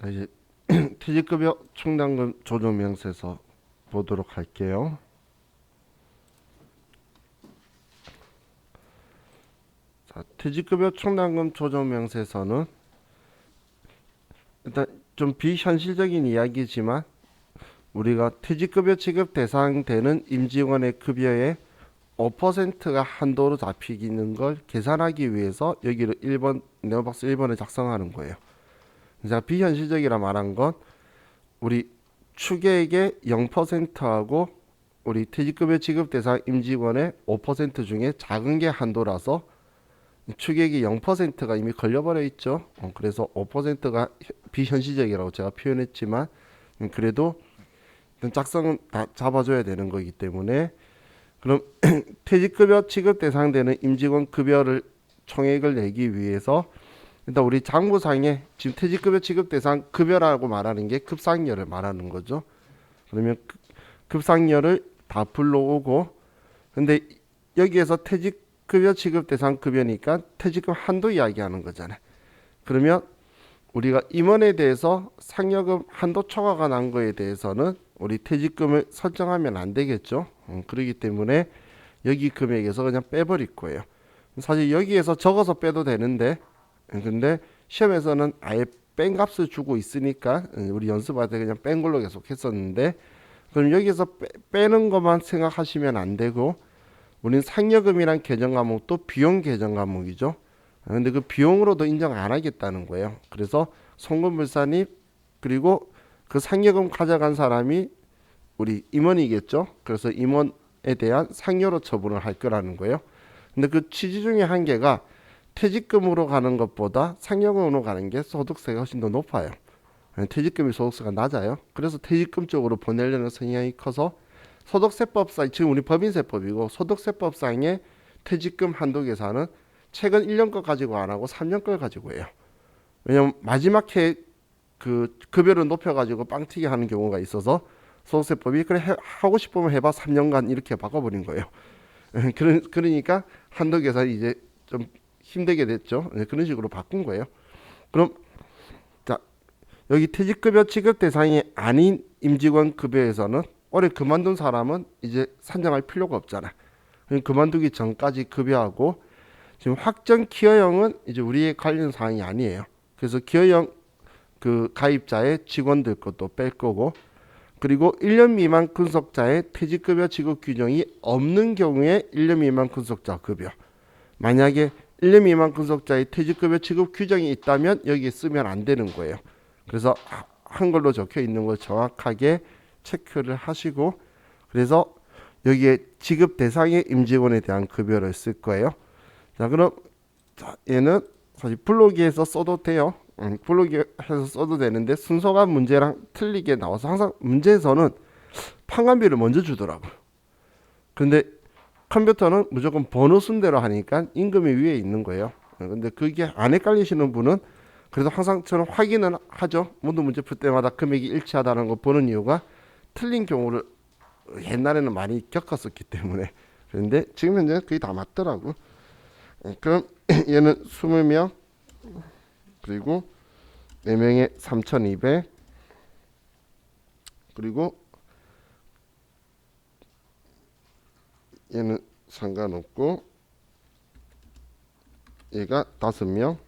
자, 이제 퇴직급여 충당금 조정 명세서 보도록 할게요. 자, 퇴직급여 충당금 조정 명세서는 일단 좀 비현실적인 이야기지만 우리가 퇴직급여 지급 대상 되는 임직원의 급여의 5%가 한도로 잡히는 걸 계산하기 위해서 여기를 1번 네오박스 1번을 작성하는 거예요. 제가 비현실적이라 말한 건 우리 추계액의 0%하고 우리 퇴직급여 지급 대상 임직원의 5% 중에 작은 게 한도라서 추계액이 0%가 이미 걸려버려 있죠. 그래서 5%가 비현실적이라고 제가 표현했지만 그래도 짝성은 다 잡아줘야 되는 거기 때문에 그럼 퇴직급여 지급 대상되는 임직원 급여를 총액을 내기 위해서 일단 우리 장부상에 지금 퇴직급여 지급 대상 급여라고 말하는 게 급상여를 말하는 거죠. 그러면 급상여를 다 불러오고 근데 여기에서 퇴직급여 지급 대상 급여니까 퇴직금 한도 이야기하는 거잖아요. 그러면 우리가 임원에 대해서 상여금 한도 초과가 난 거에 대해서는 우리 퇴직금을 설정하면 안 되겠죠. 그렇기 때문에 여기 금액에서 그냥 빼버릴 거예요. 사실 여기에서 적어서 빼도 되는데 근데 시험에서는 아예 뺀 값을 주고 있으니까 우리 연습할 때 그냥 뺀 걸로 계속 했었는데 그럼 여기서 빼는 것만 생각하시면 안 되고 우리는 상여금이란 계정 과목도 비용 계정 과목이죠. 근데 그 비용으로도 인정 안 하겠다는 거예요. 그래서 송금불산입 그리고 그 상여금 가져간 사람이 우리 임원이겠죠. 그래서 임원에 대한 상여로 처분을 할 거라는 거예요. 근데 그 취지 중에 한 개가 퇴직금으로 가는 것보다 상여금으로 가는 게 소득세가 훨씬 더 높아요. 퇴직금이 소득세가 낮아요. 그래서 퇴직금 쪽으로 보내려는 성향이 커서 소득세법상 지금 우리 법인세법이고 소득세법상의 퇴직금 한도 계산은 최근 1년 거 가지고 안 하고 3년 걸 가지고 해요. 왜냐면 마지막 해 그 급여를 높여가지고 빵튀기 하는 경우가 있어서 소득세법이 그래 하고 싶으면 해봐 3년간 이렇게 바꿔버린 거예요. 그러니까 한도 계산이 이제 좀 힘들게 됐죠. 그런 식으로 바꾼 거예요. 그럼 자 여기 퇴직급여 지급 대상이 아닌 임직원 급여에서는 올해 그만둔 사람은 이제 산정할 필요가 없잖아. 그만두기 전까지 급여하고 지금 확정 기여형은 이제 우리의 관련 사항이 아니에요. 그래서 기여형 그 가입자의 직원들 것도 뺄 거고 그리고 1년 미만 근속자의 퇴직급여 지급 규정이 없는 경우에 1년 미만 근속자 급여 만약에 1년 미만 근속자의 퇴직급여 지급 규정이 있다면 여기에 쓰면 안 되는 거예요. 그래서 한글로 적혀 있는 걸 정확하게 체크를 하시고 그래서 여기에 지급 대상의 임직원에 대한 급여를 쓸 거예요. 자 그럼 얘는 사실 블로기에서 써도 돼요. 블로기에서 써도 되는데 순서가 문제랑 틀리게 나와서 항상 문제에서는 판관비를 먼저 주더라고. 근데 컴퓨터는 무조건 번호 순대로 하니까 임금이 위에 있는 거예요. 근데 그게 안 헷갈리시는 분은 그래도 항상 저는 확인은 하죠. 모든 문제 풀 때마다 금액이 일치하다는 거 보는 이유가 틀린 경우를 옛날에는 많이 겪었었기 때문에. 그런데 지금 현재는 거의 다 맞더라고. 그럼 얘는 20명 그리고 4명에 3,200 그리고 얘는 상관없고 얘가 5명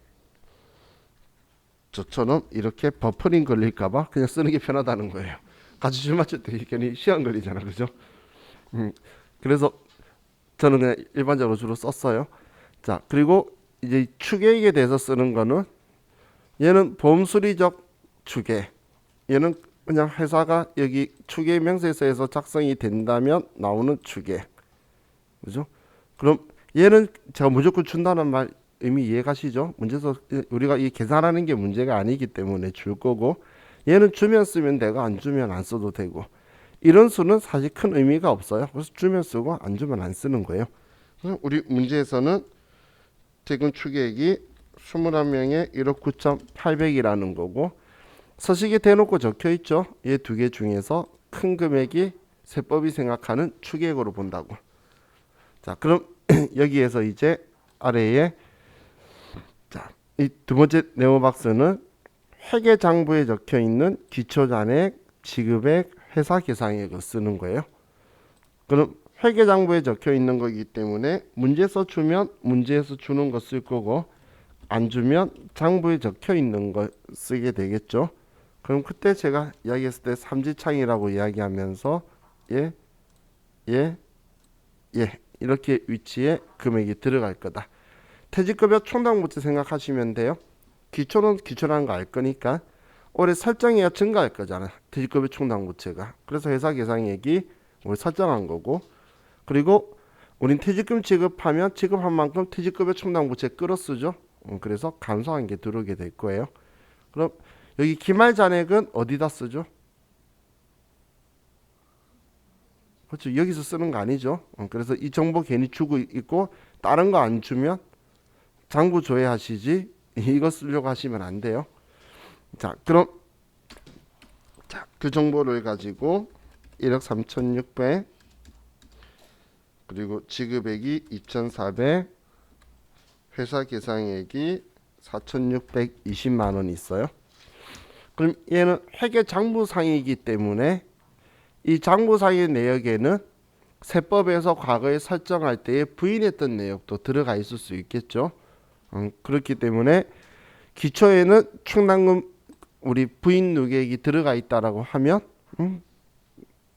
저처럼 이렇게 버퍼링 걸릴까봐 그냥 쓰는 게 편하다는 거예요. 같이 줄 맞출 때 괜히 시간 걸리잖아, 그죠? 그래서 저는 그냥 일반적으로 주로 썼어요. 자, 그리고 이제 추계액에 대해서 쓰는 거는 얘는 보험수리적 추계. 얘는 그냥 회사가 여기 추계 명세서에서 작성이 된다면 나오는 추계. 그죠? 그럼 얘는 제가 무조건 준다는 말 의미 이해가시죠? 문제서 우리가 이 계산하는 게 문제가 아니기 때문에 줄 거고 얘는 주면 쓰면 되고 안 주면 안 써도 되고 이런 수는 사실 큰 의미가 없어요. 그래서 주면 쓰고 안 주면 안 쓰는 거예요. 우리 문제에서는 퇴근 추계액이 21명에 1억 9,800이라는 거고 서식에 대놓고 적혀 있죠. 이 두 개 중에서 큰 금액이 세법이 생각하는 추계액으로 본다고. 자, 그럼 여기에서 이제 아래에 자, 이 두 번째 네모박스는 회계장부에 적혀 있는 기초잔액, 지급액, 회사 계상액을 쓰는 거예요. 그럼 회계장부에 적혀 있는 거기 때문에 문제서 주면 문제에서 주는 거 쓸 거고, 안 주면 장부에 적혀 있는 거 쓰게 되겠죠. 그럼 그때 제가 이야기했을 때 삼지창이라고 이야기하면서 예, 예, 예 이렇게 위치에 금액이 들어갈 거다. 퇴직급여 총당부채 생각하시면 돼요. 기초는 기초라는 거 알 거니까 올해 설정해야 증가할 거잖아. 퇴직급여 총당부채가. 그래서 회사 계상액이 우리 설정한 거고, 그리고 우린 퇴직금 지급하면 지급한 만큼 퇴직급여 총당부채 끌어쓰죠. 그래서 감소한 게 들어오게 될 거예요. 그럼 여기 기말 잔액은 어디다 쓰죠? 그렇죠. 여기서 쓰는 거 아니죠. 그래서 이 정보 괜히 주고 있고 다른 거 안 주면 장부 조회하시지 이거 쓰려고 하시면 안 돼요. 자, 그럼 그 정보를 가지고 1억 3,600 그리고 지급액이 2,400 회사 계상액이 4,620만 원이 있어요. 그럼 얘는 회계 장부상이기 때문에 이 장부상의 내역에는 세법에서 과거에 설정할 때에 부인했던 내역도 들어가 있을 수 있겠죠. 그렇기 때문에 기초에는 충당금 우리 부인 누계액이 들어가 있다라고 하면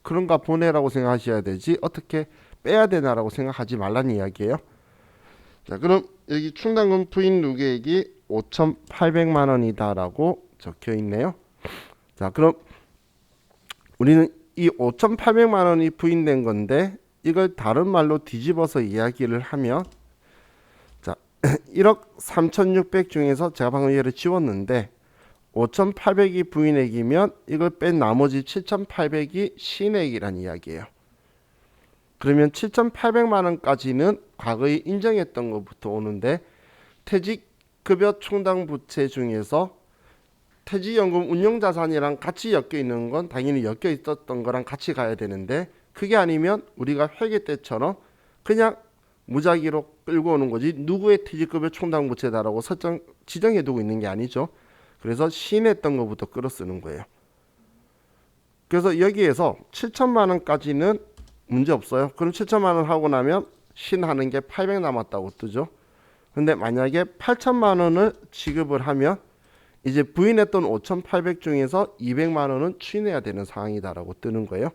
그런가 보내라고 생각하셔야 되지 어떻게 빼야 되나라고 생각하지 말라는 이야기예요. 자, 그럼 여기 충당금 부인 누계액이 5,800만 원이다라고 적혀 있네요. 자, 그럼 우리는 이 5,800만 원이 부인된 건데 이걸 다른 말로 뒤집어서 이야기를 하면 자, 1억 3,600 중에서 제가 방금 얘를 지웠는데 5,800이 부인액이면 이걸 뺀 나머지 7,800이 신액이란 이야기예요. 그러면 7,800만 원까지는 과거에 인정했던 것부터 오는데 퇴직급여 충당부채 중에서 퇴직연금 운용자산이랑 같이 엮여 있는 건 당연히 엮여 있었던 거랑 같이 가야 되는데 그게 아니면 우리가 회계 때처럼 그냥 무작위로 끌고 오는 거지 누구의 퇴직급여 충당부채다라고 지정해 두고 있는 게 아니죠. 그래서 신했던 것부터 끌어 쓰는 거예요. 그래서 여기에서 7천만 원까지는 문제 없어요. 그럼 7천만 원 하고 나면 신하는 게 800 남았다고 뜨죠. 근데 만약에 8천만 원을 지급을 하면 이제 부인했던 5,800 중에서 200만 원은 취해야 되는 상황이다라고 뜨는 거예요.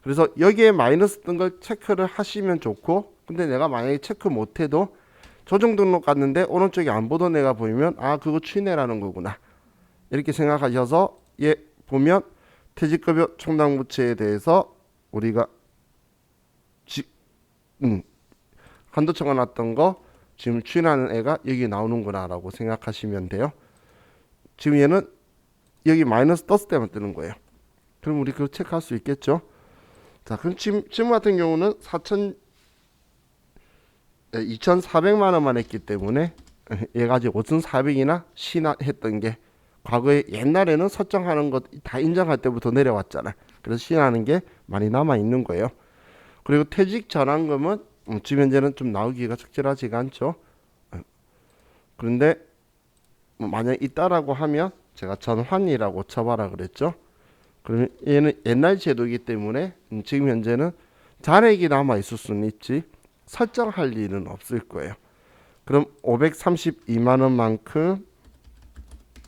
그래서 여기에 마이너스 뜬 걸 체크를 하시면 좋고, 근데 내가 만약에 체크 못해도 조정 등록 갔는데 오른쪽에 안 보던 애가 보이면 아 그거 취해라는 거구나 이렇게 생각하셔서 얘 보면 퇴직급여 충당부채에 대해서 우리가 한도 적어놨던 거 지금 취하는 애가 여기 나오는구나 라고 생각하시면 돼요. 지금 얘는 여기 마이너스 떴을 때만 뜨는 거예요. 그럼 우리 그거 체크할 수 있겠죠. 자, 그럼 지금 같은 경우는 2,400만 원만 했기 때문에 얘가 아직 5,400이나 신했던 게 과거에 옛날에는 설정하는 것 다 인정할 때부터 내려왔잖아. 그래서 신하는 게 많이 남아 있는 거예요. 그리고 퇴직 전환금은 지금 현재는 좀 나오기가 적절하지가 않죠. 그런데 만약 있다라고 하면 제가 전환이라고 쳐봐라 그랬죠. 그러면 얘는 옛날 제도이기 때문에 지금 현재는 잔액이 남아 있을 수는 있지 설정할 일은 없을 거예요. 그럼 532만 원만큼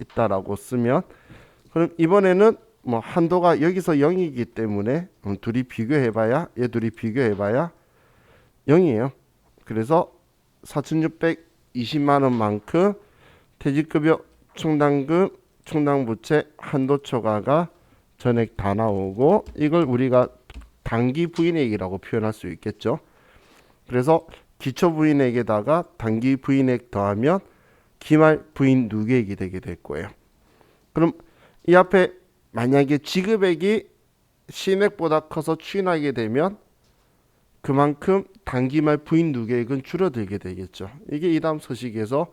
있다라고 쓰면 그럼 이번에는 뭐 한도가 여기서 0이기 때문에 둘이 비교해봐야 얘 둘이 비교해봐야 0이에요. 그래서 4,620만 원만큼 퇴직급여 충당금 충당부채 한도 초과가 전액 다 나오고 이걸 우리가 단기 부인액이라고 표현할 수 있겠죠. 그래서 기초 부인액에다가 단기 부인액 더하면 기말 부인 누계액이 되게 될 거예요. 그럼 이 앞에 만약에 지급액이 신액보다 커서 취인하게 되면 그만큼 단기말 부인 누계액은 줄어들게 되겠죠. 이게 이 다음 서식에서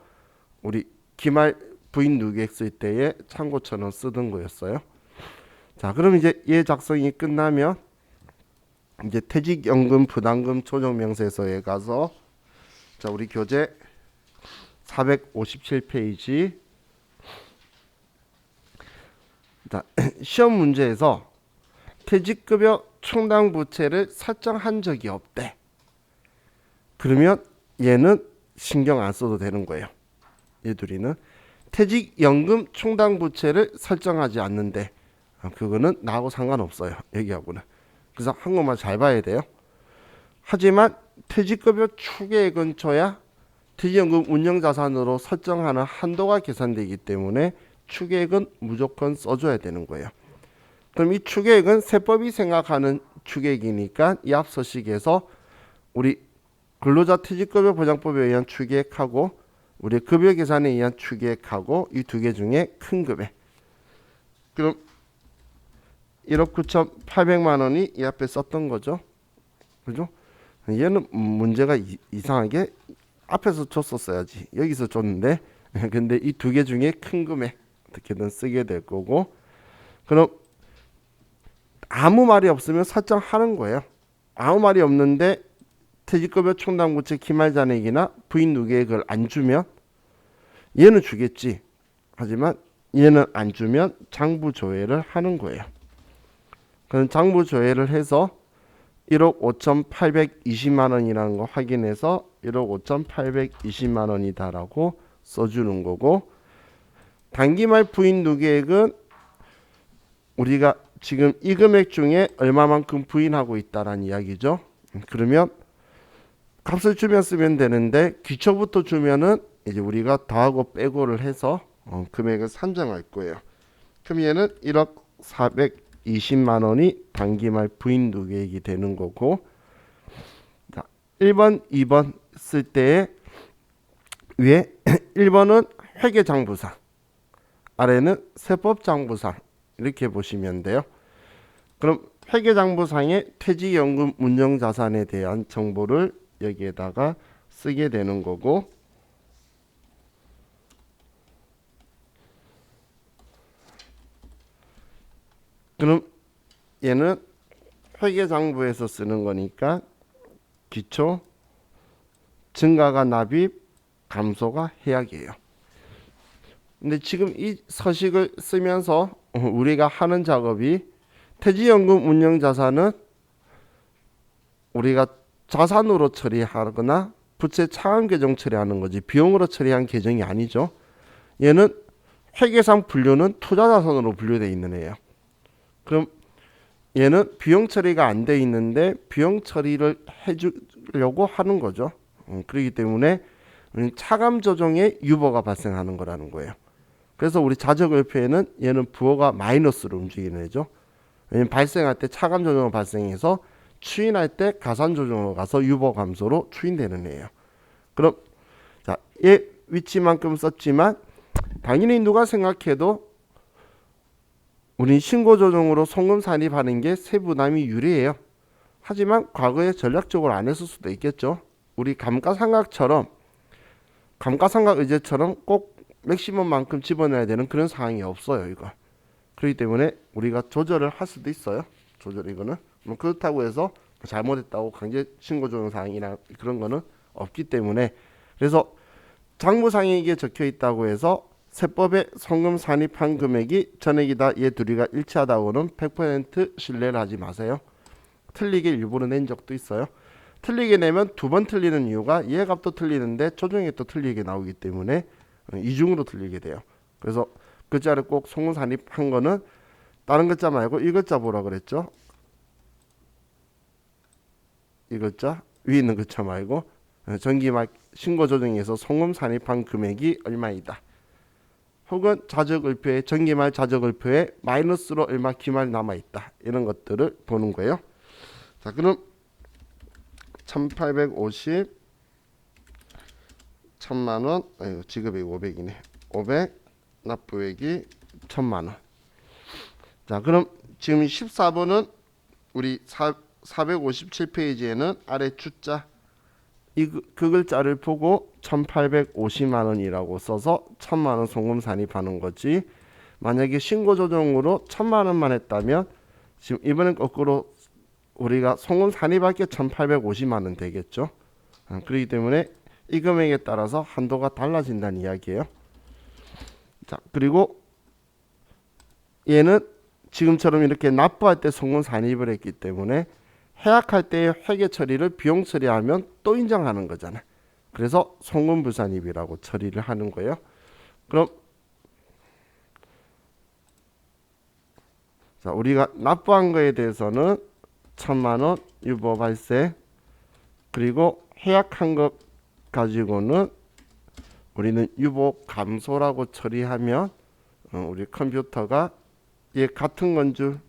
우리 기말 부인 누계액 쓸 때에 참고처럼 쓰던 거였어요. 자, 그럼 이제 얘 작성이 끝나면 이제 퇴직연금 부담금 조정명세서에 가서 자 우리 교재 457페이지 자, 시험 문제에서 퇴직급여 충당 부채를 설정한 적이 없대. 그러면 얘는 신경 안 써도 되는 거예요. 얘 둘이는 퇴직연금 충당 부채를 설정하지 않는데 그거는 나하고 상관없어요. 여기하고는. 그래서 한국말 잘 봐야 돼요. 하지만 퇴직급여 추계액 근처야 퇴직연금 운영자산으로 설정하는 한도가 계산되기 때문에 추계액은 무조건 써줘야 되는 거예요. 그럼 이 추계액은 세법이 생각하는 추계액이니까 이 앞서 시기에서 우리 근로자 퇴직급여 보장법에 의한 추계액하고 우리 급여 계산에 의한 추계액하고 이 두 개 중에 큰 금액. 그럼 1억 9,800만 원이 이 앞에 썼던 거죠. 그죠? 얘는 문제가 이상하게 앞에서 줬었어야지. 여기서 줬는데 근데 이 두 개 중에 큰 금액 어떻게든 쓰게 될 거고 그럼 아무 말이 없으면 설정하는 거예요. 아무 말이 없는데 퇴직급여 충당부채 기말잔액이나 부인 누계액을 안 주면 얘는 주겠지. 하지만 얘는 안 주면 장부조회를 하는 거예요. 그럼 장부조회를 해서 1억 5,820만 원이라는 거 확인해서 1억 5,820만 원이다라고 써주는 거고 단기말 부인 누계액은 우리가 지금 이 금액 중에 얼마만큼 부인하고 있다라는 이야기죠. 그러면 값을 주면 쓰면 되는데 기초부터 주면은 이제 우리가 더하고 빼고를 해서 금액을 산정할 거예요. 그럼 얘는 1억 420만 원이 단기말 부인 누계액이 되는 거고 자, 1번, 2번 쓸 때에 위에 1번은 회계장부상 아래는 세법장부상 이렇게 보시면 돼요. 그럼 회계장부상의 퇴직연금 운영자산에 대한 정보를 여기에다가 쓰게 되는 거고 그럼 얘는 회계장부에서 쓰는 거니까 기초, 증가가 납입, 감소가 해약이에요. 근데 지금 이 서식을 쓰면서 우리가 하는 작업이 퇴직연금 운영자산은 우리가 자산으로 처리하거나 부채 차감 계정 처리하는 거지 비용으로 처리한 계정이 아니죠. 얘는 회계상 분류는 투자자산으로 분류되어 있는 애예요. 그럼 얘는 비용 처리가 안 돼 있는데 비용 처리를 해주려고 하는 거죠. 그렇기 때문에 차감 조정에 유보가 발생하는 거라는 거예요. 그래서 우리 자적을표에는 얘는 부호가 마이너스로 움직이는 애죠. 왜냐면 발생할 때 차감 조정으로 발생해서 추인할 때 가산 조정으로 가서 유보 감소로 추인되는 애예요. 그럼 자, 얘 위치만큼 썼지만 당연히 누가 생각해도 우린 신고 조정으로 송금 산입하는 게 세부담이 유리해요. 하지만 과거에 전략적으로 안 했을 수도 있겠죠. 우리 감가상각 의제처럼 꼭 맥시멈만큼 집어넣어야 되는 그런 상황이 없어요. 이거. 그렇기 때문에 우리가 조절을 할 수도 있어요. 조절 이거는. 그렇다고 해서 잘못했다고 강제 신고 조정 사항이나 그런 거는 없기 때문에 그래서 장부상에 이게 적혀 있다고 해서 세법에 송금 산입한 금액이 전액이다 얘 둘이가 일치하다고는 100% 신뢰를 하지 마세요. 틀리게 일부러 낸 적도 있어요. 틀리게 내면 두 번 틀리는 이유가 얘 값도 틀리는데 조정이 또 틀리게 나오기 때문에 이중으로 틀리게 돼요. 그래서 글자를 꼭 송금 산입한 거는 다른 글자 말고 이 글자 보라 그랬죠. 이 글자 위에 있는 글자 말고 정기말 신고 조정에서 송금 산입한 금액이 얼마이다. 혹은 자적을표에 정기말 자적을표에 마이너스로 얼마 기말 남아있다. 이런 것들을 보는 거예요. 자, 그럼 1850 1000만원 지급액이 500이네. 500 납부액이 1000만원. 자, 그럼 지금 14번은 우리 457페이지에는 아래 주자 그 글자를 보고 1850만 원이라고 써서 1000만 원 송금 산입하는 거지. 만약에 신고 조정으로 1000만 원만 했다면 지금 이번엔 거꾸로 우리가 송금 산입할 게 1850만 원 되겠죠. 그렇기 때문에 이 금액에 따라서 한도가 달라진다는 이야기예요. 자, 그리고 얘는 지금처럼 이렇게 납부할 때 송금 산입을 했기 때문에 해약할 때의 회계 처리를 비용 처리하면 또 인정하는 거잖아요. 그래서 송금 불산입이라고 처리를 하는 거예요. 그럼 자, 우리가 납부한 거에 대해서는 1,000만 원 유보 발생, 그리고 해약한 것 가지고는 우리는 유보 감소라고 처리하면 우리 컴퓨터가 얘 같은 건 줄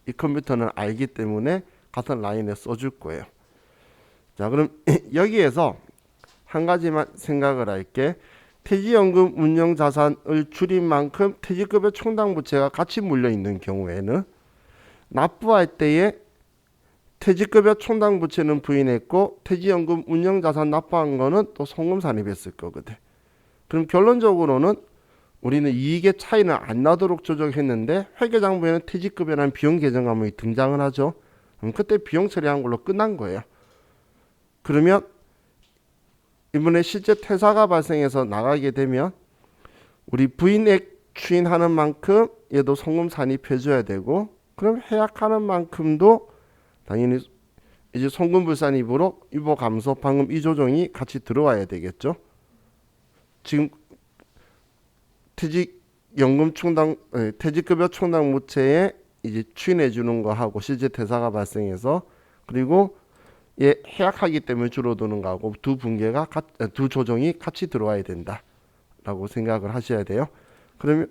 이 컴퓨터는 알기 때문에 같은 라인에 써줄 거예요. 자, 그럼 여기에서 한 가지만 생각을 할게. 퇴직연금 운영자산을 줄인 만큼 퇴직급여 충당부채가 같이 물려 있는 경우에는 납부할 때에 퇴직급여 충당부채는 부인했고 퇴직연금 운영자산 납부한 거는 또 송금 산입했을 거거든. 그럼 결론적으로는 우리는 이익의 차이는 안 나도록 조정했는데 회계장부에는 퇴직급여라는 비용 계정 과목이 등장을 하죠. 그럼 그때 비용 처리한 걸로 끝난 거예요. 그러면 이번에 실제 퇴사가 발생해서 나가게 되면 우리 부인액 추인하는 만큼 얘도 송금 산입해 줘야 되고, 그럼 해약하는 만큼도 당연히 이제 송금 불산입으로 유보 감소 방금 이 조정이 같이 들어와야 되겠죠. 지금 퇴직연금 충당, 퇴직급여 충당부채에 이제 추인해 주는 거 하고 실제 퇴사가 발생해서, 그리고 얘 해약하기 때문에 줄어드는 거하고 두 조정이 같이 들어와야 된다라고 생각을 하셔야 돼요. 그러면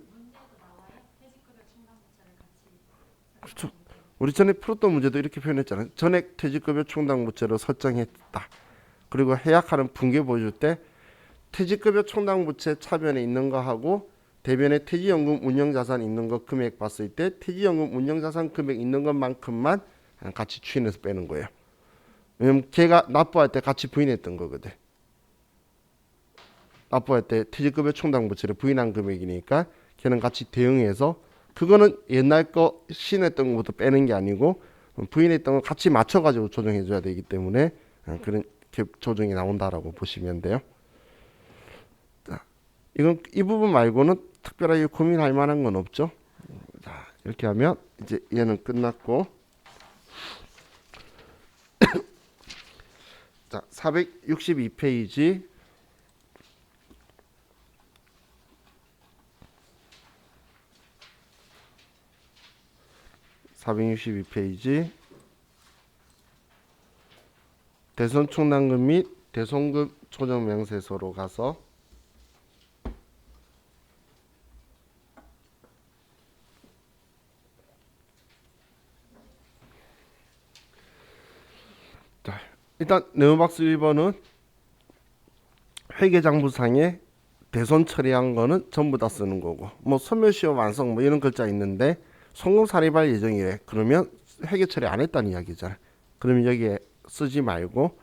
그렇죠. 우리 전에 풀었던 문제도 이렇게 표현했잖아요. 전액 퇴직급여 충당부채로 설정했다. 그리고 해약하는 분계 보여줄 때 퇴직급여 충당부채 차변에 있는 거 하고 대변에 퇴직연금 운영자산 있는 거 금액 봤을 때 퇴직연금 운영자산 금액 있는 것만큼만 같이 추인해서 빼는 거예요. 왜냐면 걔가 납부할 때 같이 부인했던 거거든. 납부할 때 퇴직급여 충당부채를 부인한 금액이니까 걔는 같이 대응해서, 그거는 옛날 거 신했던 것부터 빼는 게 아니고 부인했던 거 같이 맞춰가지고 조정해 줘야 되기 때문에 그런 조정이 나온다라고 보시면 돼요. 자, 이건 이 부분 말고는 특별하게 고민할 만한 건 없죠. 자, 이렇게 하면 이제 얘는 끝났고 자, 462페이지 462페이지 대손 충당금 및 대손금 조정 명세서로 가서 자, 일단 네모박스 1번은 회계장부상에 대손 처리한 거는 전부 다 쓰는 거고, 뭐 소멸시효 완성 뭐 이런 글자 있는데 송금 산입할 예정이래. 그러면 회계 처리 안 했다는 이야기잖아. 그러면 여기에 쓰지 말고,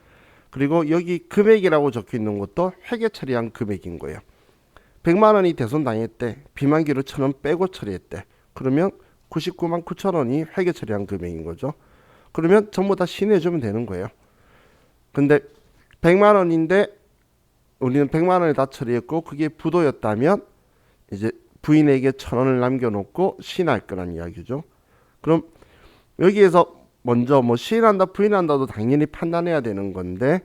그리고 여기 금액이라고 적혀 있는 것도 회계 처리한 금액인 거예요. 100만 원이 대손 당했대. 비만기로 1,000원 빼고 처리했대. 그러면 99만 9천 원이 회계 처리한 금액인 거죠. 그러면 전부 다 신해주면 되는 거예요. 근데 100만 원인데 우리는 100만 원을 다 처리했고 그게 부도였다면 이제 부인에게 1,000원을 남겨놓고 신할 거란 이야기죠. 그럼 여기에서 먼저 뭐 시인한다 부인한다도 당연히 판단해야 되는 건데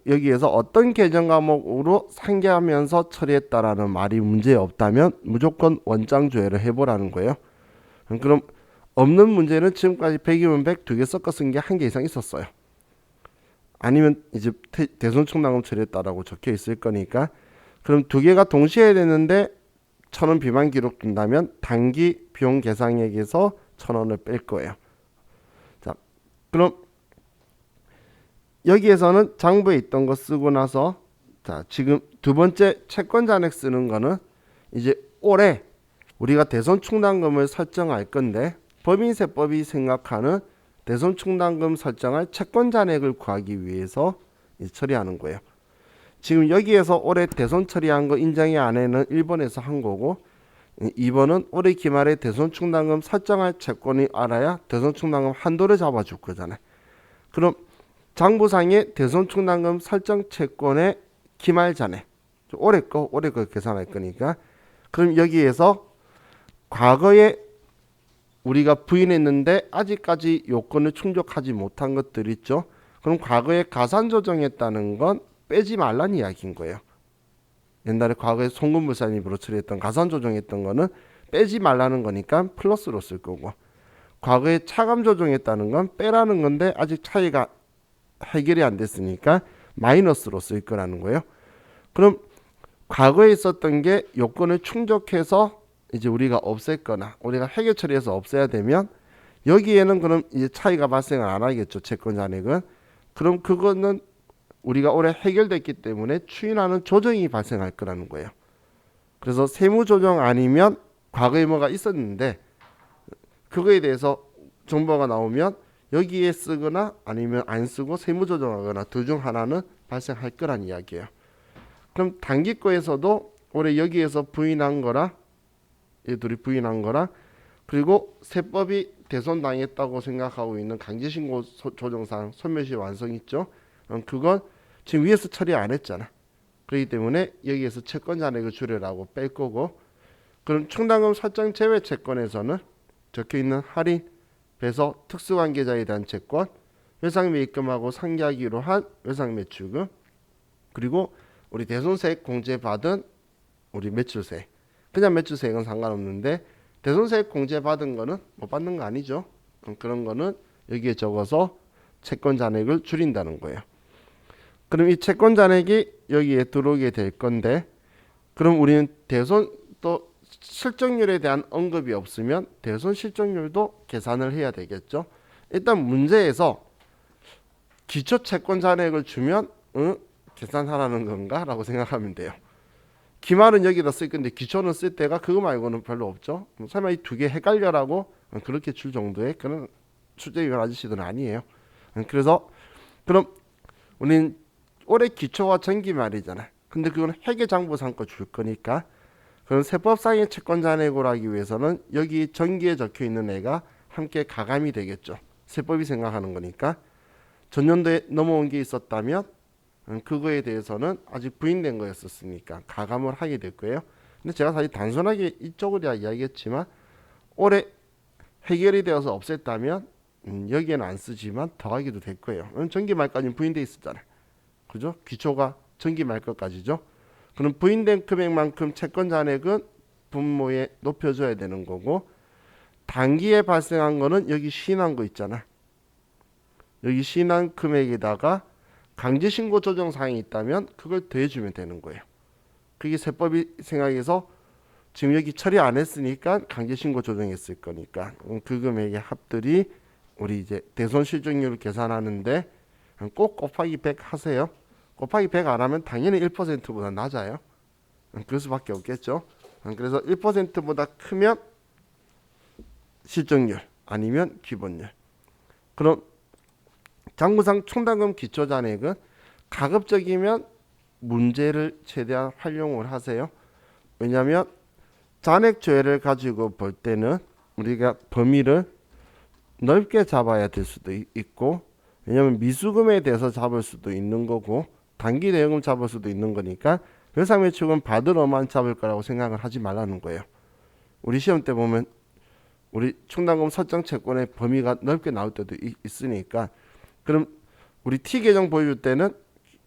여기에서 어떤 계정 과목으로 상계하면서 처리했다라는 말이 문제 없다면 무조건 원장 조회를 해보라는 거예요. 그럼 없는 문제는 지금까지 100이면 100 두 개 섞어 쓴 게 한 개 이상 있었어요. 아니면 이제 대손 충당금 처리했다라고 적혀 있을 거니까, 그럼 두 개가 동시에 해야 되는데 1,000원 비만 기록된다면 단기 비용 계상액에서 1,000원을 뺄 거예요. 자, 그럼 여기에서는 장부에 있던 거 쓰고 나서 자, 지금 두 번째 채권 잔액 쓰는 거는 이제 올해 우리가 대손 충당금을 설정할 건데 법인세법이 생각하는 대손 충당금 설정할 채권 잔액을 구하기 위해서 처리하는 거예요. 지금 여기에서 올해 대손 처리한 거 인정의 안에는 1번에서 한 거고, 2번은 올해 기말에 대손 충당금 설정할 채권이 알아야 대손 충당금 한도를 잡아줄 거잖아요. 그럼 장부상의 대손 충당금 설정 채권의 기말 잔액, 올해 거 계산할 거니까, 그럼 여기에서 과거에 우리가 부인했는데 아직까지 요건을 충족하지 못한 것들 있죠. 그럼 과거에 가산 조정했다는 건 빼지 말란 이야기인 거예요. 옛날에 과거에 송금물산입으로 처리했던 가산 조정했던 거는 빼지 말라는 거니까 플러스로 쓸 거고, 과거에 차감 조정했다는 건 빼라는 건데 아직 차이가 해결이 안 됐으니까 마이너스로 쓸 거라는 거예요. 그럼 과거에 있었던 게 요건을 충족해서 이제 우리가 없앴거나 우리가 해결 처리해서 없애야 되면 여기에는 그럼 이제 차이가 발생을 안 하겠죠. 채권 잔액은. 그럼 그거는 우리가 올해 해결됐기 때문에 추인하는 조정이 발생할 거라는 거예요. 그래서 세무 조정 아니면 과거에 뭐가 있었는데 그거에 대해서 정보가 나오면 여기에 쓰거나 아니면 안 쓰고 세무 조정하거나 둘 중 하나는 발생할 거란 이야기예요. 그럼 단기 거에서도 올해 여기에서 부인한 거랑 이 둘이 부인한 거랑 그리고 세법이 대손당했다고 생각하고 있는 강제신고 조정상 소멸시 완성 있죠. 그건 지금 위에서 처리 안 했잖아. 그렇기 때문에 여기에서 채권 잔액을 줄여라고 뺄 거고, 그럼 충당금 설정 제외 채권에서는 적혀있는 할인, 배서, 특수관계자에 대한 채권, 외상매입금하고 상기하기로 한 외상매출금, 그리고 우리 대손세액 공제받은 우리 매출세, 그냥 매출세액은 상관없는데 대손세액 공제받은 거는 못 받는 거 아니죠. 그런 거는 여기에 적어서 채권 잔액을 줄인다는 거예요. 그럼 이 채권 잔액이 여기에 들어오게 될 건데, 그럼 우리는 대손 또 실적률에 대한 언급이 없으면 대손 실적률도 계산을 해야 되겠죠. 일단 문제에서 기초 채권 잔액을 주면 계산하라는 건가? 라고 생각하면 돼요. 기말은 여기다 쓸 건데 기초는 쓸 때가 그거 말고는 별로 없죠. 설마 이 두 개 헷갈려라고 그렇게 줄 정도의 그런 출제위원 아저씨들은 아니에요. 그래서 그럼 우리는 올해 기초와 정기말이잖아. 근데 그건 회계장부상 거 줄 거니까 그럼 세법상의 채권 잔액으로 하기 위해서는 여기 정기에 적혀 있는 애가 함께 가감이 되겠죠. 세법이 생각하는 거니까. 전년도에 넘어온 게 있었다면 그거에 대해서는 아직 부인된 거였었으니까 가감을 하게 될 거예요. 근데 제가 사실 단순하게 이쪽을 이야기했지만 올해 해결이 되어서 없앴다면 여기에는 안 쓰지만 더하기도 될 거예요. 정기 말까지는 부인돼 있었잖아요. 그죠? 기초가 정기 말 것까지죠. 그럼 부인된 금액만큼 채권 잔액은 분모에 높여줘야 되는 거고, 단기에 발생한 거는 여기 시인한 거 있잖아. 여기 시인한 금액에다가 강제신고 조정 사항이 있다면 그걸 더해주면 되는 거예요. 그게 세법이 생각해서 지금 여기 처리 안 했으니까 강제신고 조정했을 거니까 그 금액의 합들이 우리 이제 대손실적률을 계산하는데 꼭 곱하기 100 하세요. 곱하기 100 안 하면 당연히 1%보다 낮아요. 그럴 수밖에 없겠죠. 그래서 1%보다 크면 실적률 아니면 기본률. 그럼 장부상 충당금 기초잔액은 가급적이면 문제를 최대한 활용을 하세요. 왜냐하면 잔액 조회를 가지고 볼 때는 우리가 범위를 넓게 잡아야 될 수도 있고, 왜냐하면 미수금에 대해서 잡을 수도 있는 거고 단기 대응금 잡을 수도 있는 거니까 외상매출금 받으러만 잡을 거라고 생각을 하지 말라는 거예요. 우리 시험 때 보면 우리 충당금 설정 채권의 범위가 넓게 나올 때도 있으니까, 그럼 우리 T 계정 보여줄 때는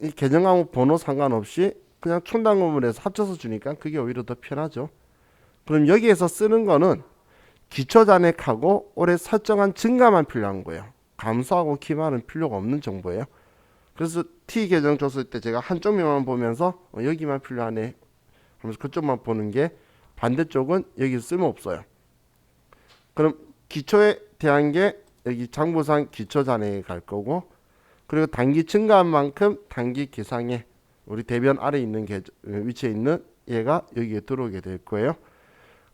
이 계정하고 번호 상관없이 그냥 충당금을 해서 합쳐서 주니까 그게 오히려 더 편하죠. 그럼 여기에서 쓰는 거는 기초잔액하고 올해 설정한 증가만 필요한 거예요. 감소하고 기말은 필요가 없는 정보예요. 그래서 T 계정 줬을 때 제가 한쪽면만 보면서 여기만 필요하네 하면서 그쪽만 보는 게, 반대쪽은 여기 쓸모없어요. 그럼 기초에 대한 게 여기 장부상 기초잔액에 갈 거고, 그리고 단기 증가한 만큼 단기 계상에 우리 대변 아래 있는 위치에 있는 얘가 여기에 들어오게 될 거예요.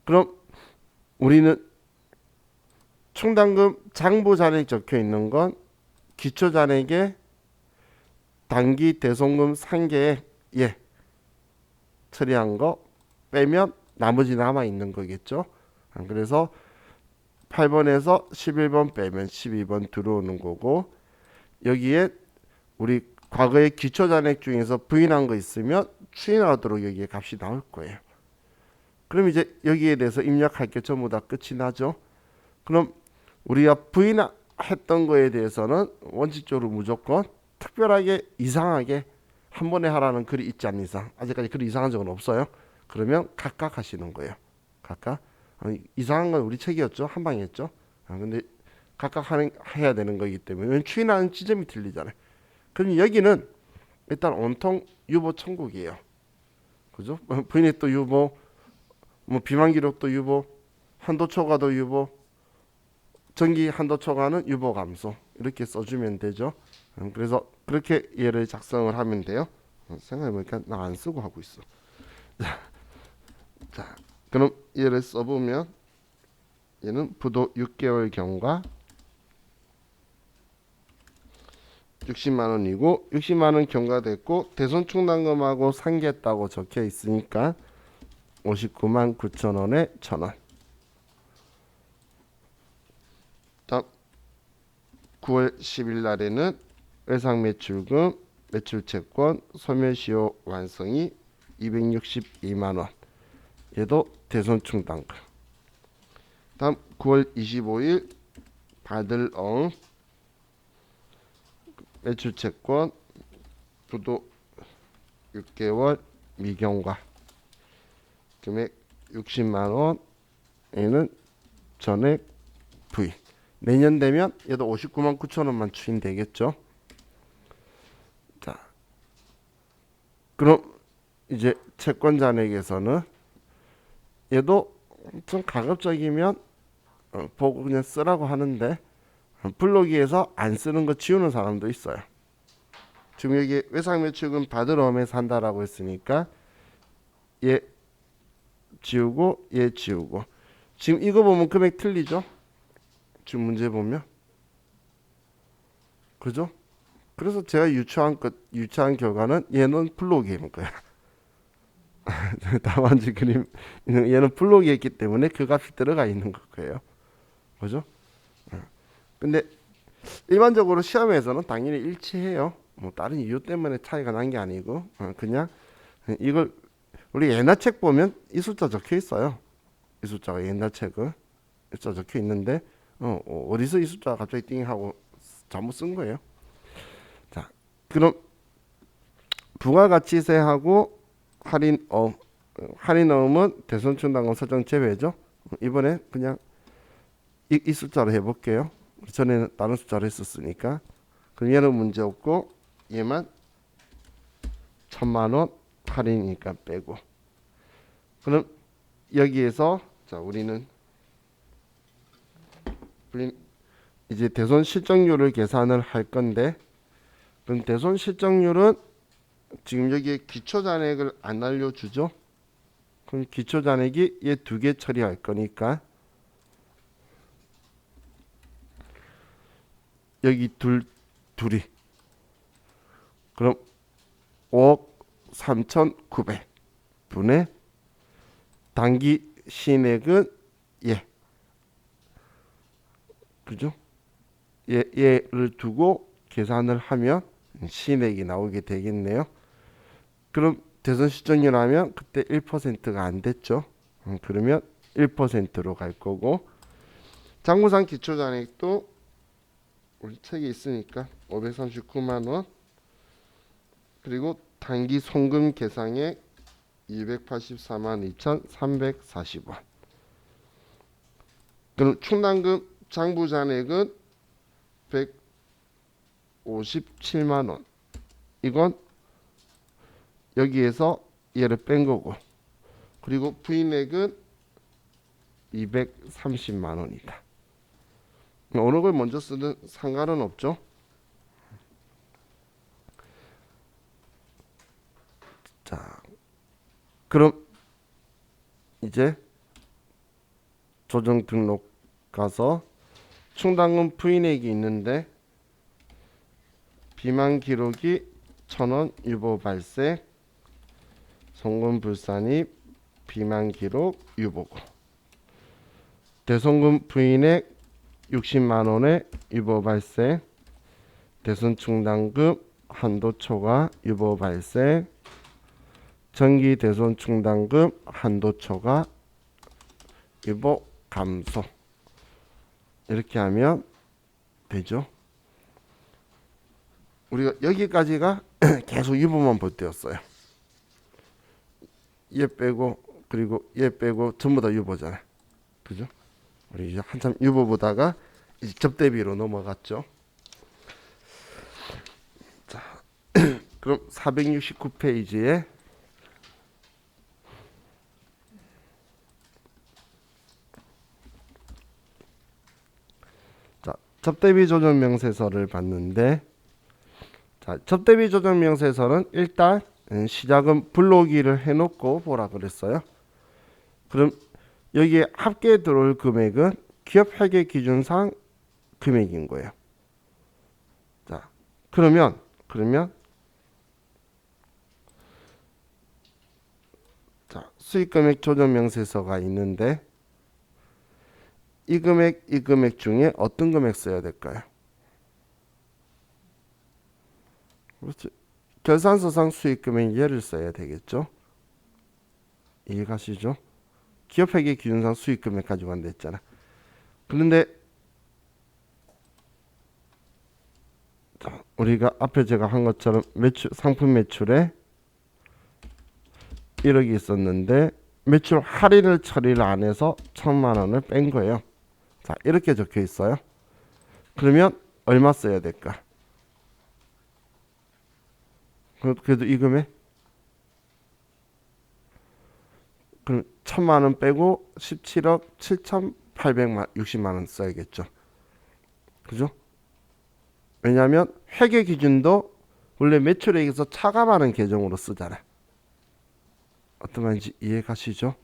그럼 우리는 충당금 장부잔액 적혀 있는 건 기초잔액에 단기 대손금 상계에 처리한 거 빼면 나머지 남아 있는 거겠죠. 그래서 8번에서 11번 빼면 12번 들어오는 거고, 여기에 우리 과거의 기초잔액 중에서 부인한 거 있으면 추인하도록 여기에 값이 나올 거예요. 그럼 이제 여기에 대해서 입력할 게 전부 다 끝이 나죠. 그럼 우리가 부인했던 거에 대해서는 원칙적으로 무조건 특별하게 이상하게 한 번에 하라는 글이 있지 않는 이상, 아직까지 글이 이상한 적은 없어요. 그러면 각각 하시는 거예요. 각각. 이상한 건 우리 책이었죠. 한 방에 했죠. 근데 각각 해야 되는 거기 때문에 추인하는 지점이 틀리잖아요. 그럼 여기는 일단 온통 유보 천국이에요. 그죠? 부인이 또 유보, 뭐 비만 기록도 유보, 한도 초과도 유보, 전기 한도 초과는 유보 감소 이렇게 써주면 되죠. 그래서 그렇게 얘를 작성을 하면 돼요. 생각해보니까 나 안 쓰고 하고 있어. 자, 그럼 얘를 써보면 얘는 부도 6개월 경과 60만 원이고 60만 원 경과됐고 대손 충당금하고 상기했다고 적혀 있으니까 59만 9천 원에 1,000원. 다음 9월 10일 날에는 외상 매출금, 매출채권, 소멸시효 완성이 262만 원. 얘도 대손 충당금. 다음 9월 25일 받을 매출채권 부도 6개월 미경과 금액 60만 원. 얘는 전액 부인. 내년 되면 얘도 59만 9천 원만 추인되겠죠. 자, 그럼 이제 채권 잔액에서는 얘도 좀 가급적이면 보고 그냥 쓰라고 하는데 블로기에서 안 쓰는 거 지우는 사람도 있어요. 지금 여기 외상매출금 받으러 오면 산다라고 했으니까 얘 지우고 얘 지우고. 지금 이거 보면 금액 틀리죠? 지금 문제 보면 그죠? 그래서 제가 유추한 결과는 얘는 블록인 거야. 다만지 그림 얘는 블록이 있기 때문에 그 값이 들어가 있는 거예요. 그죠? 근데 일반적으로 시험에서는 당연히 일치해요. 뭐 다른 이유 때문에 차이가 난 게 아니고 그냥 이걸 우리 옛날 책 보면 이 숫자 적혀 있어요. 이 숫자가 옛날 책은 숫자 적혀 있는데 어디서 이 숫자가 갑자기 띵하고 잘못 쓴 거예요. 자, 그럼 부가가치세하고 할인어음은 대손충당금 설정 제외죠. 이번에 그냥 이 숫자로 해볼게요. 전에는 다른 숫자로 했었으니까. 그럼 얘는 문제 없고 얘만 1,000만 원 할인이니까 빼고. 그럼 여기에서 자 우리는 이제 대손 실적률을 계산을 할 건데, 그럼 대손 실적률은 지금 여기에 기초 잔액을 안 알려주죠. 그럼 기초 잔액이 얘 두 개 처리할 거니까 여기 둘이 그럼 5억 3,900 분의 단기 신액은 얘 그죠? 얘를 두고 계산을 하면 신액이 나오게 되겠네요. 그럼 대손 실적률 하면 그때 1%가 안 됐죠. 그러면 1%로 갈 거고, 장부상 기초잔액도 우리 책에 있으니까 539만 원, 그리고 단기 송금 계상액 284만 2,340원. 그럼 충당금 장부잔액은 157만 원. 이건 여기에서 얘를 뺀 거고, 그리고 부인액은 230만 원이다. 어느 걸 먼저 쓰든 상관은 없죠. 자, 그럼 이제 조정 등록 가서 충당금 부인액이 있는데 비만 기록이 1,000원 유보 발생, 송금 불산입 비만 기록 유보고, 대송금 부인액 60만 원의 유보 발생, 대손 충당금 한도 초과 유보 발생, 정기 대손 충당금 한도 초과 유보 감소. 이렇게 하면 되죠. 우리가 여기까지가 계속 유보만 볼 때였어요. 얘 빼고 그리고 얘 빼고 전부 다 유보잖아. 그죠? 우리 이제 한참 유보 보다가 이제 접대비로 넘어갔죠. 자, 그럼 469페이지에 자, 접대비 조정 명세서를 봤는데, 자, 접대비 조정 명세서는 일단 시작은 불러오기를 해놓고 보라 그랬어요. 그럼 여기에 합계 들어올 금액은 기업 회계 기준상 금액인 거예요. 자, 그러면 자, 수익금액 조정 명세서가 있는데 이 금액 중에 어떤 금액 써야 될까요? 그렇지. 결산서상 수익금액 얘를 써야 되겠죠. 이해가시죠? 기업회계 기준상 수익금액 가지고 한다 했잖아. 그런데 우리가 앞에 제가 한 것처럼 상품 매출에 1억이 있었는데 매출 할인을 처리를 안 해서 1,000만 원을 뺀 거예요. 자, 이렇게 적혀 있어요. 그러면 얼마 써야 될까? 그래도 이 금액 그럼 1,000만 원 빼고 17억 7,860만 원 써야겠죠. 그죠? 왜냐하면 회계 기준도 원래 매출액에서 차감하는 계정으로 쓰잖아. 어떤 말인지 이해 가시죠?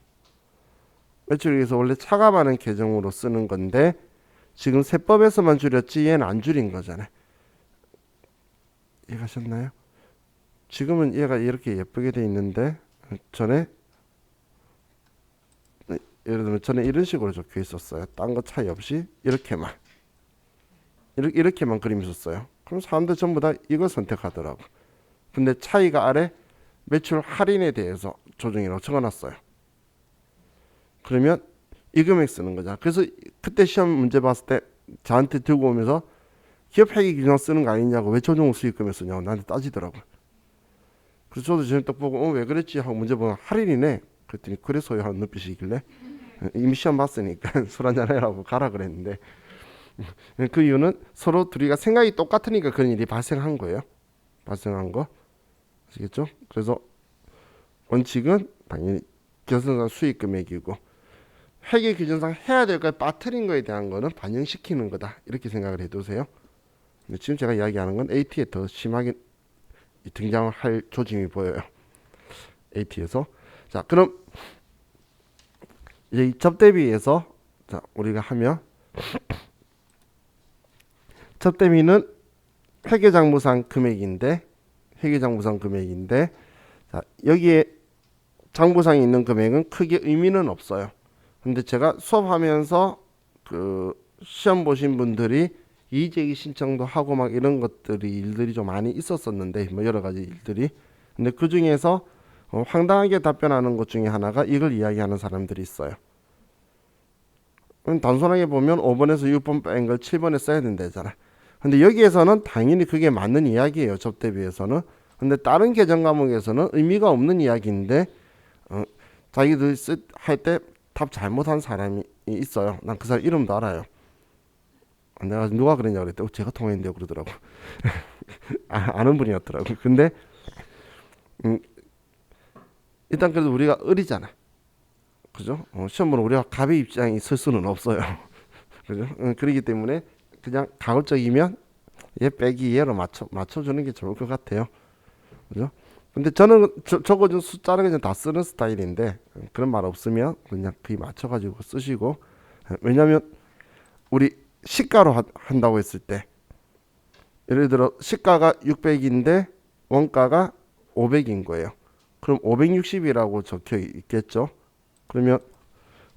매출액에서 원래 차감하는 계정으로 쓰는 건데 지금 세법에서만 줄였지 얘는 안 줄인 거잖아. 이해 가셨나요? 지금은 얘가 이렇게 예쁘게 돼 있는데 전에 예를 들면 전에 이런 식으로 적혀 있었어요. 딴 거 차이 없이 이렇게만 그림 있었어요. 그럼 사람들 전부 다 이걸 선택하더라고. 근데 차이가 아래 매출 할인에 대해서 조정이라고 적어놨어요. 그러면 이 금액 쓰는 거잖아. 그래서 그때 시험 문제 봤을 때 저한테 들고 오면서 기업 회계 기준 쓰는 거 아니냐고, 왜 조정 수익금액 쓰냐고 나한테 따지더라고요. 그래서 저도 지금 딱 보고 왜 그랬지 하고 문제 보면 할인이네. 그랬더니 그래서요 하는 눈빛이길래 이미 시험 봤으니까 술 한잔 해라고 가라 그랬는데 그 이유는 서로 둘이가 생각이 똑같으니까 그런 일이 발생한 거예요. 발생한 거 아시겠죠? 그래서 원칙은 당연히 결산상 수익 금액이고 회계 기준상 해야 될 걸 빠뜨린 거에 대한 거는 반영시키는 거다, 이렇게 생각을 해두세요. 근데 지금 제가 이야기하는 건 AT에 더 심하게 등장을 할 조짐이 보여요. AT에서. 자, 그럼 이제 이 접대비에서 자, 우리가 하면 접대비는 회계장부상 금액인데 자, 여기에 장부상에 있는 금액은 크게 의미는 없어요. 근데 제가 수업하면서 그 시험 보신 분들이 이의제기 신청도 하고 막 이런 일들이 좀 많이 있었었는데 뭐 여러 가지 일들이. 근데 그 중에서 황당하게 답변하는 것 중에 하나가 이걸 이야기하는 사람들이 있어요. 단순하게 보면 5번에서 6번 뺀 걸 7번에 써야 된다잖아. 근데 여기에서는 당연히 그게 맞는 이야기예요. 접대비에서는. 근데 다른 계정 과목에서는 의미가 없는 이야기인데 자기들 할 때 답 잘못한 사람이 있어요. 난 그 사람 이름도 알아요. 내가 누가 그랬냐고 그랬더니 제가 통했는데요 그러더라고. 아는 분이었더라고. 근데 일단 그래도 우리가 어리잖아. 그죠? 시험 보는 우리가 갑의 입장이 설 수는 없어요. 그죠? 그렇기 때문에 그냥 가급적이면 얘 빼기 얘로 맞춰주는 게 좋을 것 같아요. 그죠? 근데 저는 적어준 숫자를 그냥 다 쓰는 스타일인데 그런 말 없으면 그냥 그에 맞춰가지고 쓰시고. 왜냐면 우리 시가로 한다고 했을 때 예를 들어 시가가 600인데 원가가 500인 거예요. 그럼 560이라고 적혀 있겠죠. 그러면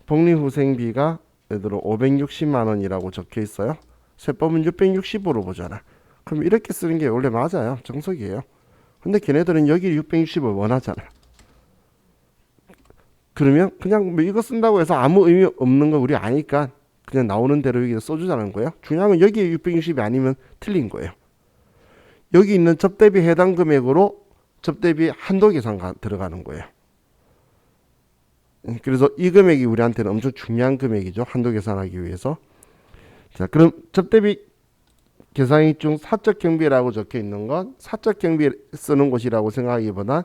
복리후생비가 예를 들어 560만 원이라고 적혀 있어요. 세법은 660으로 보잖아. 그럼 이렇게 쓰는 게 원래 맞아요. 정석이에요. 근데 걔네들은 여기 660을 원하잖아. 그러면 그냥 뭐 이거 쓴다고 해서 아무 의미 없는 거 우리 아니까 그냥 나오는 대로 여기다 써주자는 거예요. 중요한 건 여기에 660이 아니면 틀린 거예요. 여기 있는 접대비 해당 금액으로 접대비 한도 계산 들어가는 거예요. 그래서 이 금액이 우리한테는 엄청 중요한 금액이죠. 한도 계산하기 위해서. 자, 그럼 접대비 계산액 중 사적 경비라고 적혀 있는 건 사적 경비 쓰는 곳이라고 생각하기보다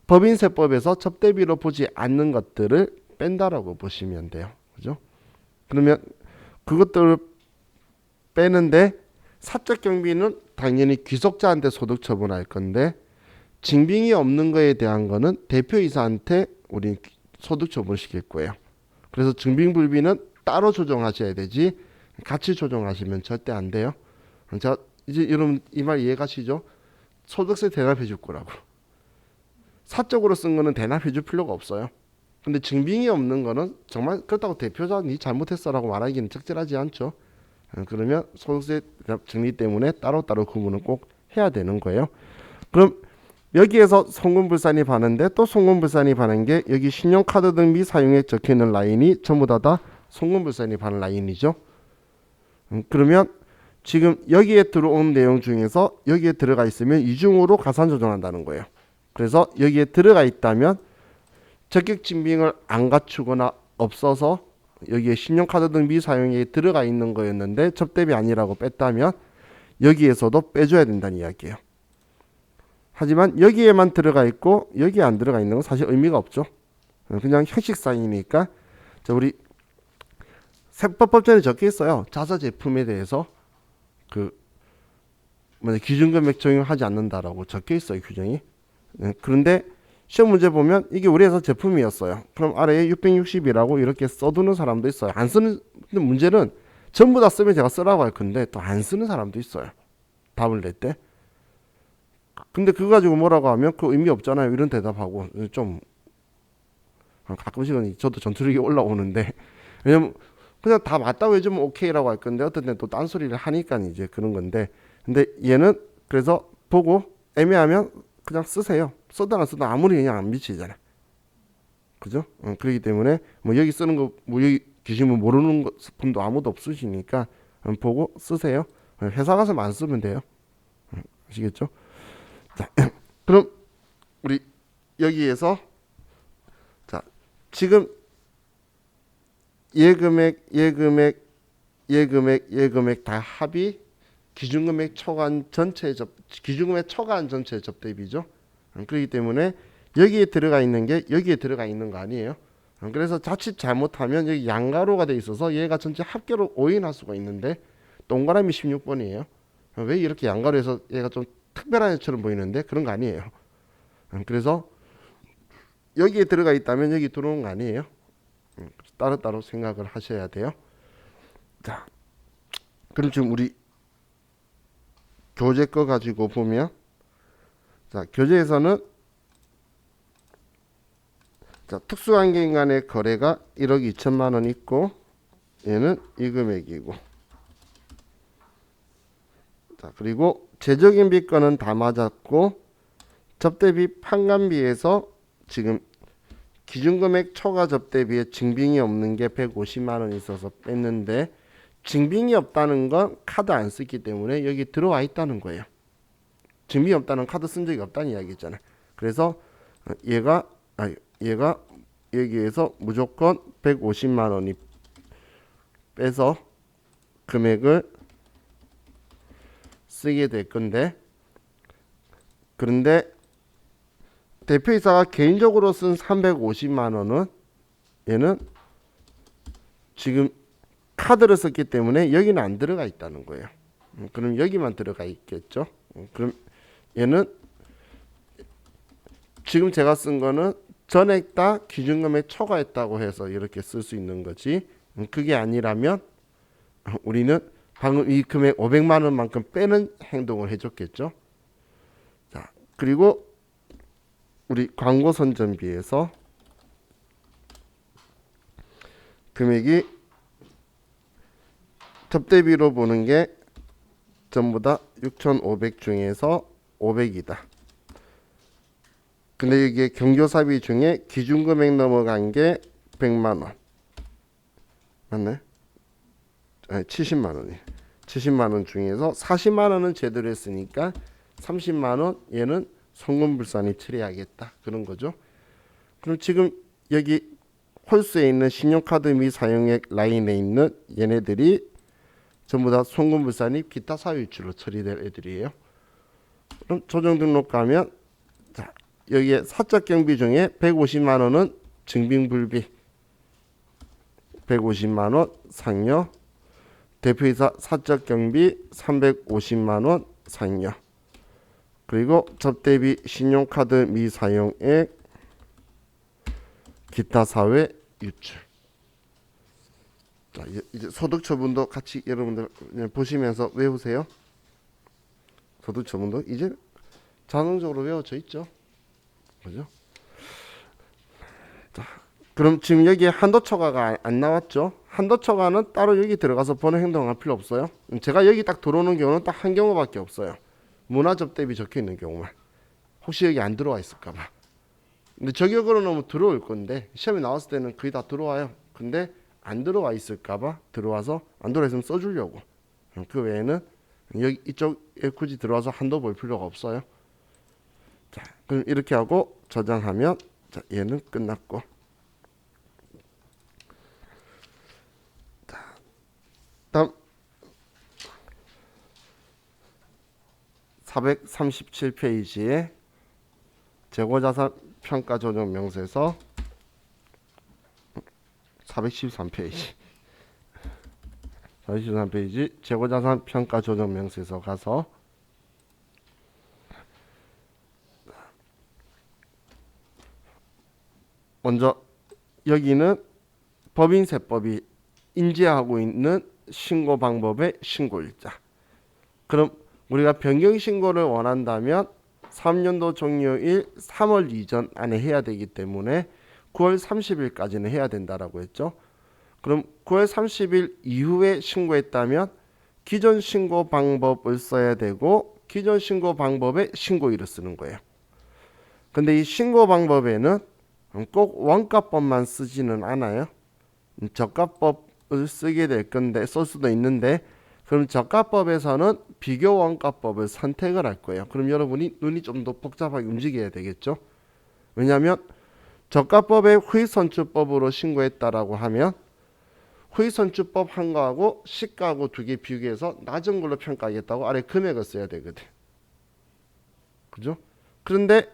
법인세법에서 접대비로 보지 않는 것들을 뺀다라고 보시면 돼요. 그죠? 그러면 그것들을 빼는데 사적 경비는 당연히 귀속자한테 소득 처분할 건데 징빙이 없는 거에 대한 거는 대표이사한테 우리 소득 처분시킬 거예요. 그래서 증빙불비는 따로 조정하셔야 되지 같이 조정하시면 절대 안 돼요. 자, 이제 여러분 이 말 이해가시죠? 소득세 대납해 줄 거라고. 사적으로 쓴 거는 대납해 줄 필요가 없어요. 근데 증빙이 없는 거는 정말 그렇다고 대표자 니 잘못했어라고 말하기는 적절하지 않죠. 그러면 소득세 정리 때문에 따로따로 구분을 꼭 해야 되는 거예요. 그럼 여기에서 송금불산이 반인데 또 송금불산이 반인 게 여기 신용카드 등 미사용액 적혀있는 라인이 전부 다 송금불산이 반은 라인이죠. 그러면 지금 여기에 들어온 내용 중에서 여기에 들어가 있으면 이중으로 가산 조정한다는 거예요. 그래서 여기에 들어가 있다면 적격 증빙을 안 갖추거나 없어서 여기에 신용카드 등 미사용액이 들어가 있는 거였는데 접대비 아니라고 뺐다면 여기에서도 빼줘야 된다는 이야기예요. 하지만 여기에만 들어가 있고 여기에 안 들어가 있는 건 사실 의미가 없죠. 그냥 형식상이니까. 자, 우리 세법법전에 적혀 있어요. 자사 제품에 대해서 기준금액 적용하지 않는다라고 적혀 있어요, 규정이. 그런데 시험 문제 보면 이게 우리 회사 제품이었어요. 그럼 아래에 660이라고 이렇게 써두는 사람도 있어요. 안 쓰는 문제는 전부 다 쓰면 제가 쓰라고 할 건데 또 안 쓰는 사람도 있어요. 답을 낼 때. 근데 그거 가지고 뭐라고 하면 그 의미 없잖아요. 이런 대답하고 좀 가끔씩은 저도 전투력이 올라오는데 왜냐면 그냥 다 맞다고 해주면 오케이라고 할 건데 어떤 때는 또 딴소리를 하니까 이제 그런 건데 근데 얘는 그래서 보고 애매하면 그냥 쓰세요. 쓰다 안 쓰다 아무리 그냥 안 미치잖아요. 그죠? 그렇기 때문에 뭐 여기 쓰는 거 뭐 여기 계시면 모르는 분도 아무도 없으시니까 보고 쓰세요. 회사 가서 안 쓰면 돼요. 아시겠죠? 자, 그럼 우리 여기에서 자 지금 예금액 다 합이 기준금액 초과한 전체 기준금액 초과한 전체 접대비죠. 그렇기 때문에 여기에 들어가 있는 게 여기에 들어가 있는 거 아니에요. 그래서 자칫 잘못하면 여기 양가로가 돼 있어서 얘가 전체 합계로 오인할 수가 있는데 동그라미 16번이에요. 왜 이렇게 양가로해서 얘가 좀 특별한 애처럼 보이는데 그런 거 아니에요. 그래서 여기에 들어가 있다면 여기 들어온 거 아니에요. 따로따로 생각을 하셔야 돼요. 자, 그럼 지금 우리 교재 거 가지고 보면 자, 교재에서는 자, 특수관계인 간의 거래가 1억 2천만 원 있고 얘는 이 금액이고 자, 그리고 제적인 빚건은 다 맞았고 접대비 판관비에서 지금 기준금액 초과 접대비에 증빙이 없는 게 150만 원 있어서 뺐는데 증빙이 없다는 건 카드 안 쓰기 때문에 여기 들어와 있다는 거예요. 증빙이 없다는 카드 쓴 적이 없다는 이야기잖아요. 그래서 얘가 여기에서 무조건 150만 원이 빼서 금액을 쓰게 될 건데 그런데 대표이사가 개인적으로 쓴 350만 원은 얘는 지금 카드를 썼기 때문에 여기는 안 들어가 있다는 거예요. 그럼 여기만 들어가 있겠죠. 그럼 얘는 지금 제가 쓴 거는 전액 다 기준금액 초과했다고 해서 이렇게 쓸 수 있는 거지. 그게 아니라면 우리는 방금 이 금액 500만 원만큼 빼는 행동을 해줬겠죠. 자, 그리고 우리 광고 선전비에서 금액이 접대비로 보는 게 전부 다 6,500 중에서 500이다. 근데 이게 경조사비 중에 기준금액 넘어간 게 100만 원. 맞네? 70만 원이에요. 70만 원 중에서 40만 원은 제대로 했으니까 30만 원 얘는 송금불산이 처리하겠다 그런 거죠. 그럼 지금 여기 홀수에 있는 신용카드 미사용액 라인에 있는 얘네들이 전부 다 송금불산이 기타 사유출로 처리될 애들이에요. 그럼 조정 등록 가면 자, 여기에 사적 경비 중에 150만 원은 증빙불비, 150만 원 상여, 대표이사 사적 경비 350만 원 상여, 그리고 접대비 신용카드 미사용액 기타 사회 유출. 자, 이제 소득 처분도 같이 여러분들 보시면서 외우세요. 소득 처분도 이제 자동적으로 외워져 있죠. 그죠? 자, 그럼 지금 여기에 한도 초과가 안 나왔죠? 한도 초과는 따로 여기 들어가서 보는 행동할 필요 없어요. 제가 여기 딱 들어오는 경우는 딱 한 경우밖에 없어요. 문화접대비 적혀 있는 경우만. 혹시 여기 안 들어와 있을까봐. 근데 저격으로 넣으면 들어올 건데 시험에 나왔을 때는 거의 다 들어와요. 근데 안 들어와 있을까봐 들어와서 안 들어와 있으면 써주려고. 그 외에는 여기 이쪽에 굳이 들어와서 한도 볼 필요가 없어요. 자, 그럼 이렇게 하고 저장하면 자, 얘는 끝났고. 자, 다음 437페이지에 재고자산 평가 조정 명세서 413페이지 413페이지 재고자산 평가 조정 명세서 가서 먼저 여기는 법인세법이 인지하고 있는 신고 방법의 신고일자. 그럼 우리가 변경 신고를 원한다면 3년도 종료일 3월 이전 안에 해야 되기 때문에 9월 30일까지는 해야 된다라고 했죠. 그럼 9월 30일 이후에 신고했다면 기존 신고 방법을 써야 되고 기존 신고 방법에 신고일을 쓰는 거예요. 근데 이 신고 방법에는 꼭 원가법만 쓰지는 않아요. 저가법을 쓰게 될 건데 쓸 수도 있는데 그럼 저가법에서는 비교 원가법을 선택을 할 거예요. 그럼 여러분이 눈이 좀 더 복잡하게 움직여야 되겠죠. 왜냐하면 저가법의 후익선출법으로 신고했다라고 하면 후익선출법 한 거하고 시가하고 두 개 비교해서 낮은 걸로 평가하겠다고 아래 금액을 써야 되거든. 그죠? 그런데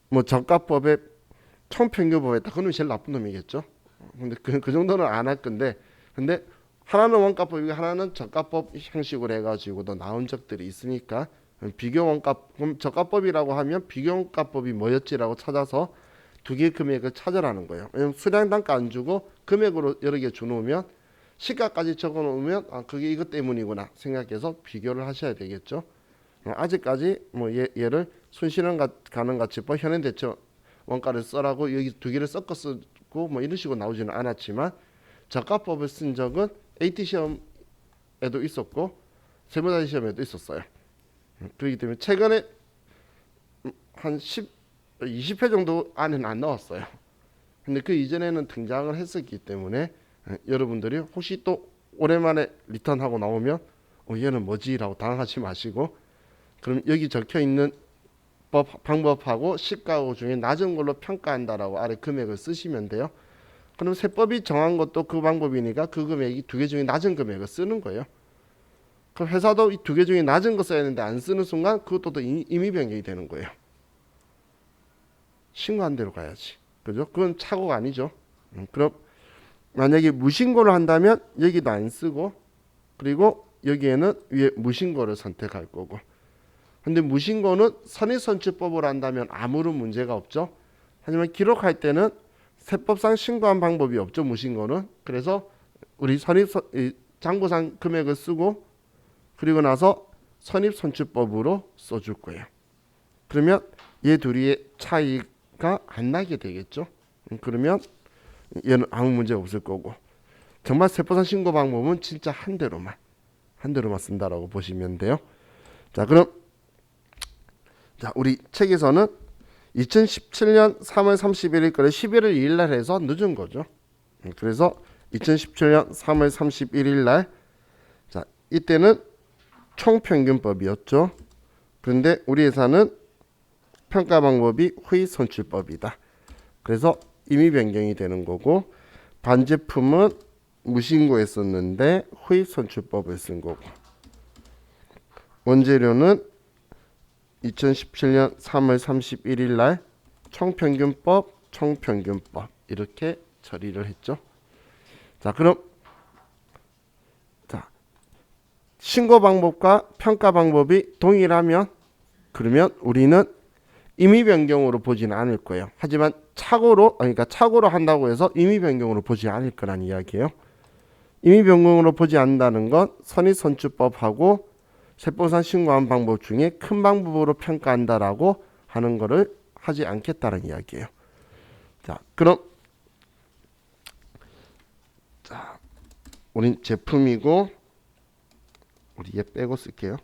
뭐 저가법의 총평균법에 그놈이 제일 나쁜 놈이겠죠. 근데 그 정도는 안 할 건데 근데 하나는 원가법이고 하나는 저가법 형식으로 해가지고도 나온 적들이 있으니까 비교 원가 그럼 저가법이라고 하면 비교 원가법이 뭐였지라고 찾아서 두 개의 금액을 찾으라는 거예요. 왜냐면 수량 단가 안 주고 금액으로 여러 개 주놓으면 시가까지 적어놓으면 아 그게 이것 때문이구나 생각해서 비교를 하셔야 되겠죠. 아직까지 뭐 얘를 순실현 가능가치법 현행대처 원가를 써라고 여기 두 개를 섞어 쓰고 뭐 이런 식으로 나오지는 않았지만 저가법을 쓴 적은 AT 시험에도 있었고 세무사지 시험에도 있었어요. 그렇기 때문에 최근에 한 20회 정도 안에는 안 나왔어요. 근데 그 이전에는 등장을 했었기 때문에 여러분들이 혹시 또 오랜만에 리턴하고 나오면 얘는 뭐지? 라고 당황하지 마시고 그럼 여기 적혀 있는 방법하고 시가하고 중에 낮은 걸로 평가한다라고 아래 금액을 쓰시면 돼요. 그럼 세법이 정한 것도 그 방법이니까 그 금액이 두 개 중에 낮은 금액을 쓰는 거예요. 그럼 회사도 이 두 개 중에 낮은 거 써야 되는데 안 쓰는 순간 그것도 또 임의 변경이 되는 거예요. 신고한 대로 가야지. 그죠? 그건 착오가 아니죠. 그럼 만약에 무신고를 한다면 여기도 안 쓰고 그리고 여기에는 위에 무신고를 선택할 거고 근데 무신고는 선입선출법으로 한다면 아무런 문제가 없죠. 하지만 기록할 때는 세법상 신고한 방법이 없죠. 무신고는. 그래서 우리 장부상 금액을 쓰고 그리고 나서 선입선출법으로 써줄 거예요. 그러면 얘 둘이의 차이가 안 나게 되겠죠. 그러면 얘는 아무 문제 없을 거고 정말 세법상 신고 방법은 진짜 한 대로만 쓴다라고 보시면 돼요. 자 그럼 자 우리 책에서는 2017년 3월 31일 거를 11월 2일 날 해서 늦은 거죠. 그래서 2017년 3월 31일 날 이때는 총평균법이었죠. 그런데 우리 회사는 평가 방법이 후입선출법이다. 그래서 임의 변경이 되는 거고, 반제품은 무신고했었는데 후입선출법을 쓴 거고, 원재료는 2017년 3월 31일 날 총평균법 이렇게 처리를 했죠. 자, 그럼 신고 방법과 평가 방법이 동일하면 그러면 우리는 임의 변경으로 보지는 않을 거예요. 하지만 착오로 한다고 해서 임의 변경으로 보지 않을 거란 이야기예요. 임의 변경으로 보지 않는다는 건 선입선출법하고 세법상 신고한 방법 중에 큰 방법으로 평가한다라고 하는 거를 하지 않겠다는 이야기예요. 자, 그럼 우린 제품이고 우리 얘 빼고 쓸게요.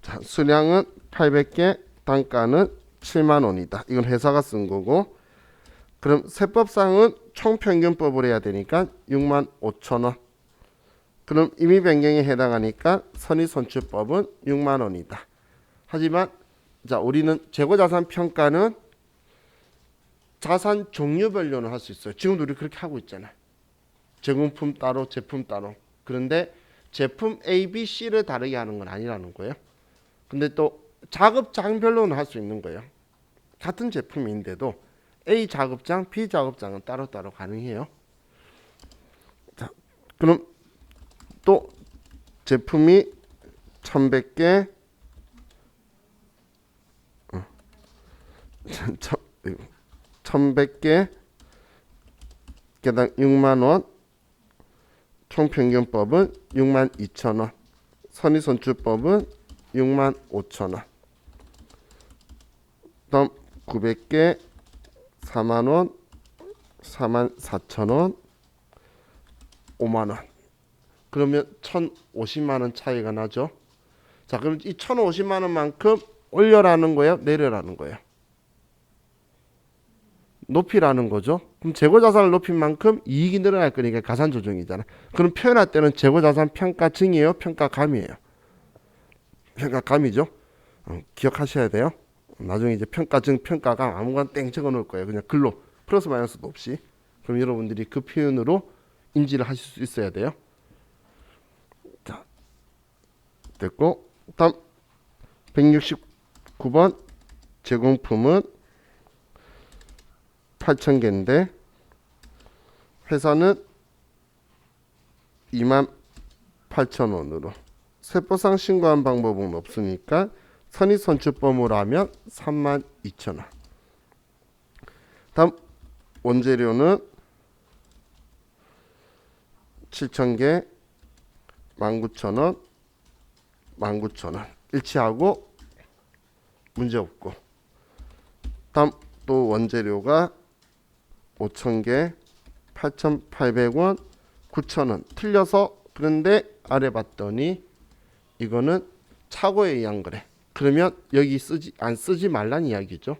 자, 수량은 800개, 단가는 7만 원이다. 이건 회사가 쓴 거고, 그럼 세법상은 총평균법을 해야 되니까 6만 5천 원. 그럼 임의 변경에 해당하니까 선입선출법은 6만 원이다. 하지만 우리는 재고자산 평가는 자산 종류별로는 할 수 있어요. 지금도 우리 그렇게 하고 있잖아요. 제공품 따로, 제품 따로. 그런데 제품 A, B, C를 다르게 하는 건 아니라는 거예요. 근데 또 작업장별로는 할 수 있는 거예요. 같은 제품인데도 A 작업장, B 작업장은 따로따로 가능해요. 자, 그럼 또 제품이 1100개 1100개 개당 6만원, 총평균법은 6만 2천원, 선입선출법은 6만 5천원, 다음 900개 4만원, 4만 4천원, 5만원. 그러면 1050만원 차이가 나죠. 자, 그럼 이 1050만원만큼 올려라는 거예요? 내려라는 거예요? 높이라는 거죠. 그럼 재고자산을 높인 만큼 이익이 늘어날 거니까 가산조정이잖아. 그럼 표현할 때는 재고자산 평가증이에요? 평가감이에요? 평가감이죠. 기억하셔야 돼요. 나중에 이제 평가증, 평가감 아무거나 땡 적어 놓을 거예요. 그냥 글로 플러스 마이너스도 없이. 그럼 여러분들이 그 표현으로 인지를 하실 수 있어야 돼요. 자, 됐고, 다음 169번 제공품은 8,000개인데 회사는 28,000원으로 세법상 신고한 방법은 없으니까 선입선출법으로 하면 32,000원. 다음 원재료는 7,000개 19,000원 19,000원 일치하고 문제없고, 다음 또 원재료가 5,000개 8,800원 9,000원 틀려서, 그런데 아래 봤더니 이거는 착오에 의한 거래. 그러면 여기 안 쓰지 말란 이야기죠.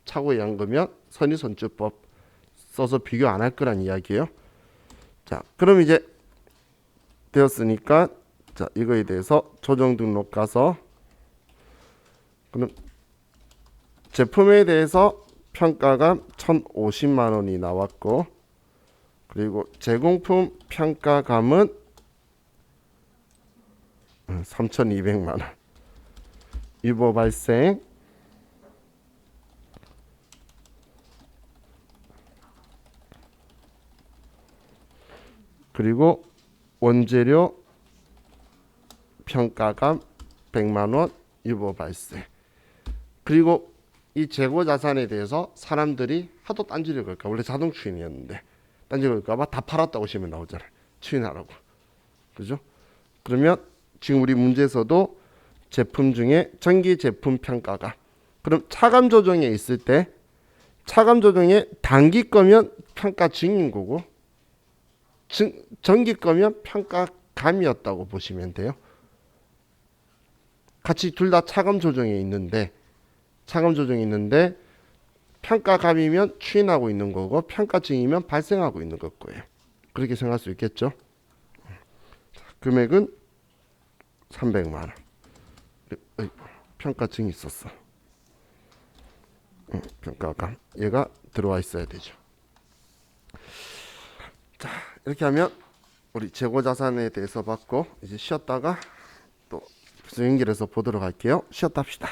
착오에 의한 거면 선입선출법 써서 비교 안 할 거란 이야기예요. 자, 그럼 이제 되었으니까 이거에 대해서 조정 등록 가서, 그럼 제품에 대해서 평가감 1,050만 원이 나왔고, 그리고 제공품 평가감은 3,200만 원. 유보 발생. 그리고 원재료 평가감 100만 원 유보 발생. 그리고 이 재고 자산에 대해서 사람들이 하도 딴지를 걸까, 원래 자동 추인이었는데 딴지를 걸까봐 다 팔았다고 보시면 나오잖아요. 추인하라고. 그죠? 그러면 지금 우리 문제에서도 제품 중에 전기 제품 평가가, 그럼 차감 조정에 있을 때 차감 조정에 단기 거면 평가 증인 거고 전기 거면 평가감이었다고 보시면 돼요. 같이 둘 다 차감 조정에 있는데 평가감이면 추인하고 있는 거고 평가증이면 발생하고 있는 걸 거예요. 그렇게 생각할 수 있겠죠. 금액은 300만 원. 어이구, 평가증이 있었어. 평가가 얘가 들어와 있어야 되죠. 자, 이렇게 하면 우리 재고 자산에 대해서 봤고 이제 쉬었다가 또 부수 연결해서 보도록 할게요. 쉬었다 합시다.